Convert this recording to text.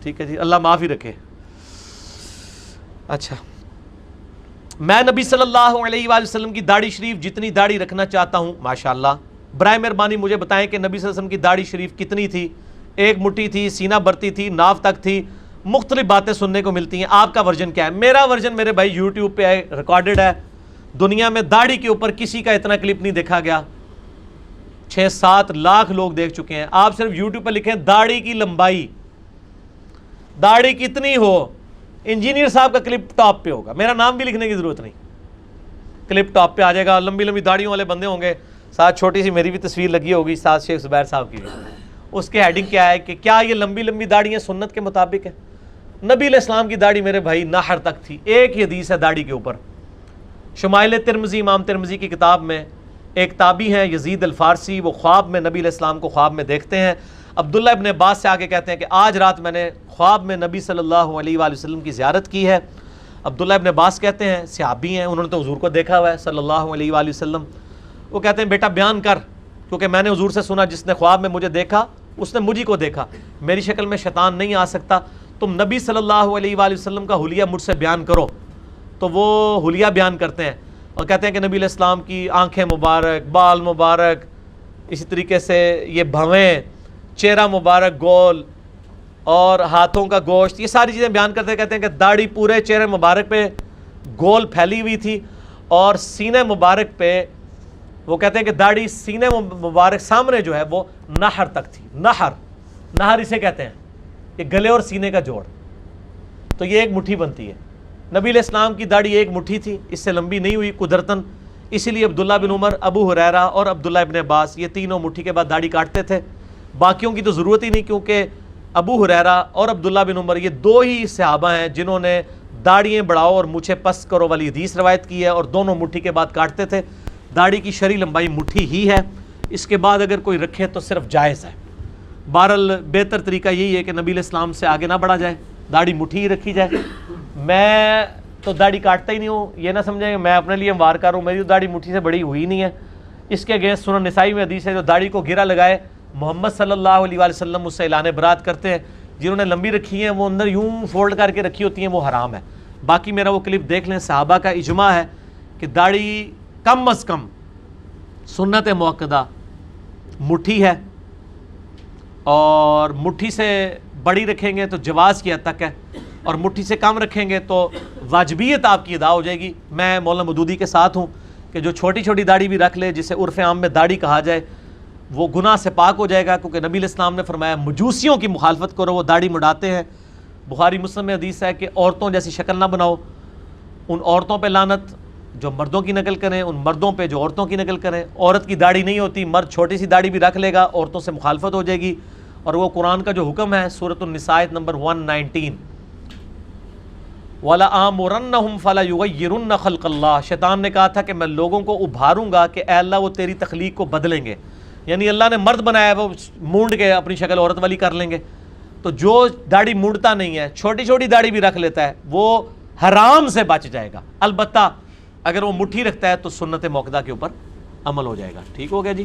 ٹھیک ہے جی، اللہ معافی رکھے۔ اچھا، میں نبی صلی اللہ علیہ وآلہ وسلم کی داڑھی شریف جتنی داڑھی رکھنا چاہتا ہوں، ماشاءاللہ، برائے مہربانی مجھے بتائیں کہ نبی صلی اللہ علیہ وسلم کی داڑھی شریف کتنی تھی؟ ایک مٹھی تھی، سینہ برتی تھی، ناف تک تھی، مختلف باتیں سننے کو ملتی ہیں۔ آپ کا ورژن کیا ہے؟ میرا ورژن میرے بھائی یوٹیوب پہ ہے، ریکارڈڈ ہے، دنیا میں داڑھی کے اوپر کسی کا اتنا کلپ نہیں دیکھا گیا، 6-7 لاکھ لوگ دیکھ چکے ہیں۔ آپ صرف یوٹیوب پہ لکھیں داڑھی کی لمبائی، داڑھی کتنی ہو، انجینئر صاحب کا کلپ ٹاپ پہ ہوگا، میرا نام بھی لکھنے کی ضرورت نہیں، کلپ ٹاپ پہ آ جائے گا۔ لمبی لمبی داڑھیوں والے بندے ہوں گے، ساتھ چھوٹی سی میری بھی تصویر لگی ہوگی، ساتھ شیخ زبیر صاحب کی بھی۔ اس کے ہیڈنگ کیا ہے کہ کیا یہ لمبی لمبی داڑھیاں سنت کے مطابق ہیں؟ نبی علیہ السلام کی داڑھی میرے بھائی نحر تک تھی۔ ایک ہی حدیث ہے داڑھی کے اوپر، شمائل ترمذی، امام ترمذی کی کتاب میں ایک تابعی ہیں یزید الفارسی، وہ خواب میں نبی علیہ السلام کو خواب میں دیکھتے ہیں۔ عبداللہ ابن عباس سے آگے کہتے ہیں کہ آج رات میں نے خواب میں نبی صلی اللہ علیہ وآلہ وسلم کی زیارت کی ہے۔ عبداللہ ابن عباس کہتے ہیں، صحابی ہیں، انہوں نے تو حضور کو دیکھا ہوا ہے صلی اللہ علیہ وآلہ وسلم۔ وہ کہتے ہیں بیٹا بیان کر، کیونکہ میں نے حضور سے سنا جس نے خواب میں مجھے دیکھا اس نے مجھے کو دیکھا، میری شکل میں شیطان نہیں آ سکتا، تم نبی صلی اللہ علیہ وآلہ وسلم کا حلیہ مجھ سے بیان کرو۔ تو وہ حلیہ بیان کرتے ہیں اور کہتے ہیں کہ نبی علیہ السلام کی آنکھیں مبارک، بال مبارک، اسی طریقے سے یہ بھویں، چہرہ مبارک گول اور ہاتھوں کا گوشت، یہ ساری چیزیں بیان کرتے ہیں۔ کہتے ہیں کہ داڑھی پورے چہرے مبارک پہ گول پھیلی ہوئی تھی اور سینے مبارک پہ، وہ کہتے ہیں کہ داڑھی سینے مبارک سامنے جو ہے وہ نحر تک تھی۔ نحر اسے کہتے ہیں، یہ گلے اور سینے کا جوڑ، تو یہ ایک مٹھی بنتی ہے۔ نبی علیہ السلام کی داڑھی ایک مٹھی تھی، اس سے لمبی نہیں ہوئی قدرتاً، اسی لیے عبداللہ بن عمر، ابو ہریرہ اور عبداللہ ابن عباس یہ تینوں مٹھی کے بعد داڑھی کاٹتے تھے، باقیوں کی تو ضرورت ہی نہیں، کیونکہ ابو ہریرہ اور عبداللہ بن عمر یہ دو ہی صحابہ ہیں جنہوں نے داڑھیاں بڑھاؤ اور مونچھیں پس کرو والی حدیث روایت کی ہے، اور دونوں مٹھی کے بعد کاٹتے تھے۔ داڑھی کی شرعی لمبائی مٹھی ہی ہے، اس کے بعد اگر کوئی رکھے تو صرف جائز ہے۔ بہرحال بہتر طریقہ یہی ہے کہ نبی علیہ السلام سے آگے نہ بڑھا جائے، داڑھی مٹھی ہی رکھی جائے۔ میں تو داڑھی کاٹتا ہی نہیں ہوں، یہ نہ سمجھیں کہ میں اپنے لیے وار کر ہوں، میری تو داڑھی مٹھی سے بڑی ہوئی نہیں ہے۔ اس کے اگینسٹ سنن نسائی میں حدیث ہے، جو داڑھی کو گرہ لگائے محمد صلی اللہ علیہ وآلہ وسلم اس سے اعلان برات کرتے ہیں۔ جنہوں نے لمبی رکھی ہیں وہ اندر یوں فولڈ کر کے رکھی ہوتی ہیں، وہ حرام ہے۔ باقی میرا وہ کلپ دیکھ لیں، صحابہ کا اجماع ہے کہ داڑھی کم از کم سنت موقدہ مٹھی ہے، اور مٹھی سے بڑی رکھیں گے تو جواز کی حد تک ہے، اور مٹھی سے کم رکھیں گے تو واجبیت آپ کی ادا ہو جائے گی۔ میں مولانا مودودی کے ساتھ ہوں کہ جو چھوٹی چھوٹی داڑھی بھی رکھ لے، جسے عرف عام میں داڑھی کہا جائے، وہ گناہ سے پاک ہو جائے گا، کیونکہ نبی علیہ السلام نے فرمایا مجوسیوں کی مخالفت کرو، وہ داڑھی مڈاتے ہیں۔ بخاری مسلم میں حدیث ہے کہ عورتوں جیسی شکل نہ بناؤ، ان عورتوں پہ لعنت جو مردوں کی نقل کریں، ان مردوں پہ جو عورتوں کی نقل کریں۔ عورت کی داڑھی نہیں ہوتی، مرد چھوٹی سی داڑھی بھی رکھ لے گا، عورتوں سے مخالفت ہو جائے گی، اور وہ قرآن کا جو حکم ہے سورۃ النساء آیت نمبر 119، وَلَآمُرَنَّهُمْ فَلَيُغَيِّرُنَّ خَلْقَ اللَّهِ، شیطان نے کہا تھا کہ میں لوگوں کو ابھاروں گا کہ اے اللہ وہ تیری تخلیق کو بدلیں گے، یعنی اللہ نے مرد بنایا ہے، وہ مونڈ کے اپنی شکل عورت والی کر لیں گے۔ تو جو داڑھی مونڈتا نہیں ہے، چھوٹی چھوٹی داڑھی بھی رکھ لیتا ہے، وہ حرام سے بچ جائے گا، البتہ اگر وہ مٹھی رکھتا ہے تو سنت موقدہ کے اوپر عمل ہو جائے گا۔ ٹھیک ہو گیا جی؟